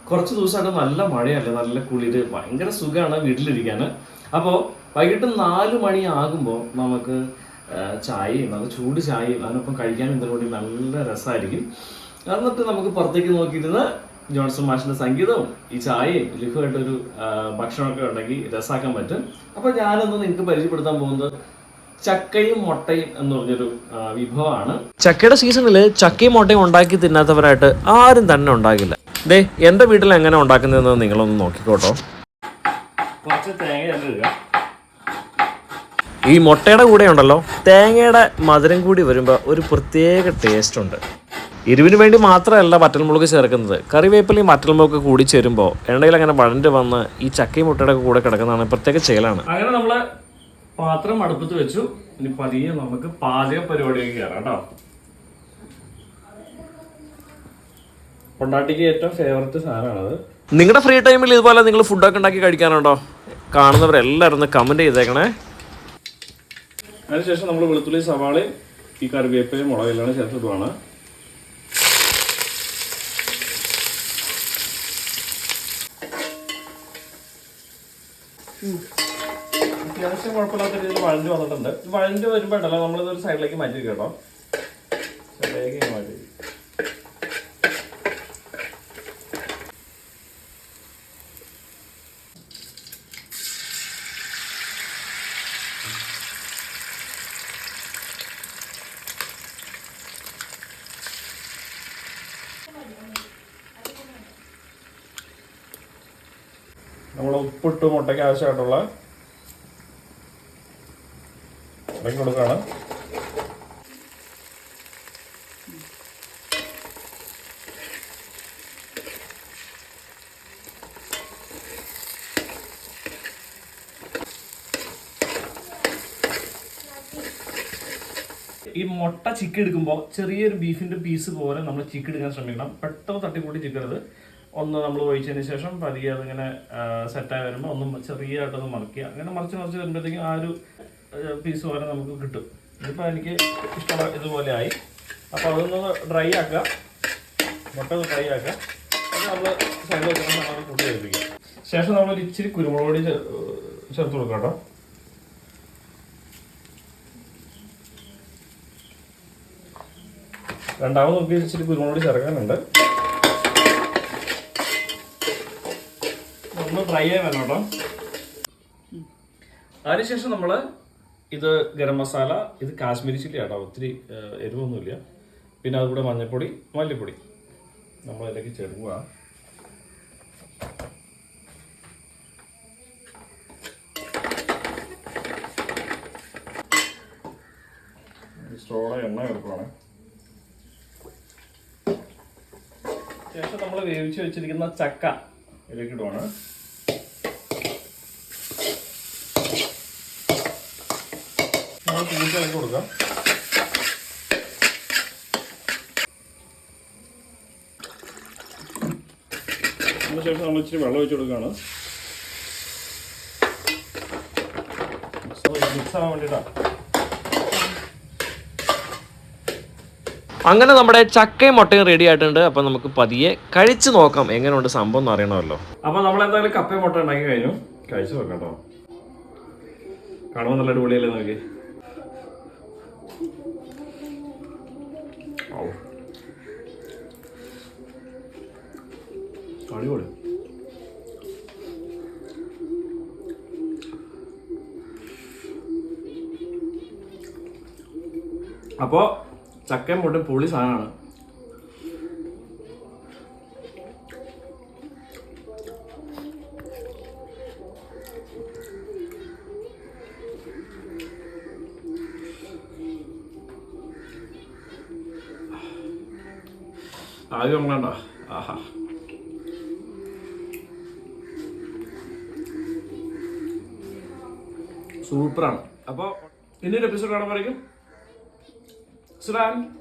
കുറച്ച് ദിവസമായിട്ട് നല്ല മഴയല്ലേ, നല്ല കുളിര്, ഭയങ്കര സുഖമാണ് വീട്ടിലിരിക്കാൻ. അപ്പോൾ വൈകിട്ട് 4 മണി ആകുമ്പോൾ നമുക്ക് ചായയും, നല്ല ചൂട് ചായയും അതിനൊപ്പം കഴിക്കാൻ എന്തുകൊണ്ട് നല്ല രസമായിരിക്കും. എന്നിട്ട് നമുക്ക് പുറത്തേക്ക് നോക്കിയിരുന്ന് ജോൺസൺ മാഷിൻ്റെ സംഗീതവും ഈ ചായയും ലഘുവായിട്ടൊരു ഭക്ഷണമൊക്കെ ഉണ്ടെങ്കിൽ രസമാക്കാൻ പറ്റും. അപ്പോൾ ഞാനൊന്ന് നിങ്ങൾക്ക് പരിചയപ്പെടുത്താൻ പോകുന്നത് ചക്കയും മുട്ടയും എന്ന് പറഞ്ഞൊരു വിഭവമാണ്. ചക്കയുടെ സീസണിൽ ചക്കയും മുട്ടയും ഉണ്ടാക്കി തിന്നാത്തവരായിട്ട് ആരും തന്നെ ഉണ്ടാകില്ല. ദേ എൻ്റെ വീട്ടിൽ എങ്ങനെ ഉണ്ടാക്കുന്നതെന്ന് നിങ്ങളൊന്ന് നോക്കിക്കോട്ടോ. കുറച്ച് തേങ്ങ ഇടുക. ഈ മുട്ടയുടെ കൂടെ ഉണ്ടല്ലോ, തേങ്ങയുടെ മധുരം കൂടി വരുമ്പോൾ ഒരു പ്രത്യേക ടേസ്റ്റ് ഉണ്ട്. എരിവിന് വേണ്ടി മാത്രമല്ല വറ്റൽമുളക് ചേർക്കുന്നത്, കറിവേപ്പിലയും വറ്റൽമുളക് കൂടി ചേരുമ്പോൾ എണ്ണയിൽ അങ്ങനെ വഴണ്ട് വന്ന് ഈ ചക്കയും മുട്ടയുടെ കൂടെ കിടക്കുന്നതാണ് പ്രത്യേക ചേലാണ്. അങ്ങനെ നമ്മൾ പാത്രം അടുപ്പത്ത് വെച്ചു. ഇനി പതിയെ നമുക്ക് പാചക പരിപാടിയൊക്കെ കയറാം കേട്ടോ. പൊണ്ടാട്ടിക്ക് ഏറ്റവും ഫേവററ്റ് സാധനമാണത്. നിങ്ങളുടെ ഫ്രീ ടൈമിൽ ഇതുപോലെ നിങ്ങൾ ഫുഡൊക്കെ ഉണ്ടാക്കി കഴിക്കാനുണ്ടോ? കാണുന്നവരെല്ലാവരും ഒന്ന് കമൻറ്റ് ചെയ്തേക്കണേ. അതിനുശേഷം നമ്മൾ വെളുത്തുള്ളി, സവാളയും ഈ കറിവേപ്പിലയും മുളകെല്ലാം ചേർത്തിടുവാണ്. അത്യാവശ്യം കുഴപ്പമില്ലാത്ത രീതിയിൽ വഴഞ്ഞു വന്നിട്ടുണ്ട്. വഴഞ്ഞു വരുമ്പോഴല്ലോ നമ്മളിതൊരു സൈഡിലേക്ക് മാറ്റി കേട്ടോ. സൈഡിലേക്ക് മാറ്റി. നമ്മൾ ഉപ്പിട്ട് മുട്ടയ്ക്ക് ആവശ്യമായിട്ടുള്ള ഇറക്കി കൊടുക്കുകയാണ്. ഈ മുട്ട ചിക്കി എടുക്കുമ്പോൾ ചെറിയൊരു ബീഫിൻ്റെ പീസ് പോലെ നമ്മൾ ചിക്കി എടുക്കാൻ ശ്രമിക്കണം. പെട്ടെന്ന് തട്ടിക്കൂട്ടി ചിക്കരുത്. ഒന്ന് നമ്മൾ ഒഴിച്ചതിന് ശേഷം പതിയെ അതിങ്ങനെ സെറ്റായി വരുമ്പോൾ ഒന്നും ചെറിയതായിട്ടൊന്ന് മറിക്കുക. അങ്ങനെ മറിച്ച് വരുമ്പോഴത്തേക്കും ആ ഒരു പീസ് പോലെ നമുക്ക് കിട്ടും. ഇതിപ്പോൾ എനിക്ക് ഇഷ്ടമുള്ള ഇതുപോലെ ആയി. അപ്പോൾ അതൊന്ന് ഡ്രൈ ആക്കുക, മുട്ട ഒന്ന് ഡ്രൈ ആക്കുക. അത് നമ്മൾ സൈഡിൽ വെച്ചാൽ നമ്മൾ കൂട്ടി കഴിപ്പിക്കുക. ശേഷം നമ്മളൊരു ഇച്ചിരി കുരുമുളക് പൊടി ചേർത്ത് കൊടുക്കാം കേട്ടോ. രണ്ടാമത് നോക്കി ഇച്ചിരി കുരുമുളക് പൊടി ചേർക്കാനുണ്ട്. ഒന്ന് ഡ്രൈ ആയി വരണം കേട്ടോ. അതിനുശേഷം നമ്മൾ ഇത് ഗരം മസാല, ഇത് കാശ്മീരി ചില്ലി കേട്ടോ, ഒത്തിരി എരിവൊന്നുമില്ല. പിന്നെ അതുകൂടെ മഞ്ഞൾപ്പൊടി, മല്ലിപ്പൊടി നമ്മളതിലേക്ക് ചേർക്കുക. സ്റ്റോറെ എണ്ണ ചേർക്കുവാണ്. ശേഷം നമ്മൾ വേവിച്ച് വെച്ചിരിക്കുന്ന ചക്ക ഇതിലേക്ക് ഇടുവാണ്. നമ്മൾ കൂട്ടിലേക്ക് കൊടുക്കാം. അതിനുശേഷം നമ്മൾ ഇച്ചിരി വെള്ളം ഒഴിച്ച് കൊടുക്കുകയാണ്. മിക്സ് ആവാൻ വേണ്ടിയിട്ടാണ്. അങ്ങനെ നമ്മുടെ ചക്കയും മുട്ടയും റെഡി ആയിട്ടുണ്ട്. അപ്പോൾ നമുക്ക് പതിയെ കഴിച്ച് നോക്കാം എങ്ങനെയുണ്ട് സംഭവം എന്ന് അറിയണമല്ലോ. അപ്പോൾ നമ്മൾ എന്തായാലും കപ്പയും മുട്ട ഉണ്ടാക്കി കഴിഞ്ഞു. കഴിച്ച് നോക്കാം കേട്ടോ. കാണുമ്പോൾ നല്ല അടിപൊളിയല്ലേ നോക്കി. അടിപൊളി. അപ്പോൾ ചക്കയും മുട്ടയും പൊളി സാധനമാണ്. ആദ്യം നമ്മളണ്ട ആഹാ. സൂപ്പറാണ്. അപ്പോൾ ഇന്നൊരു എപ്പിസോഡ് കാണുമ്പോഴേക്കും സുരാൻ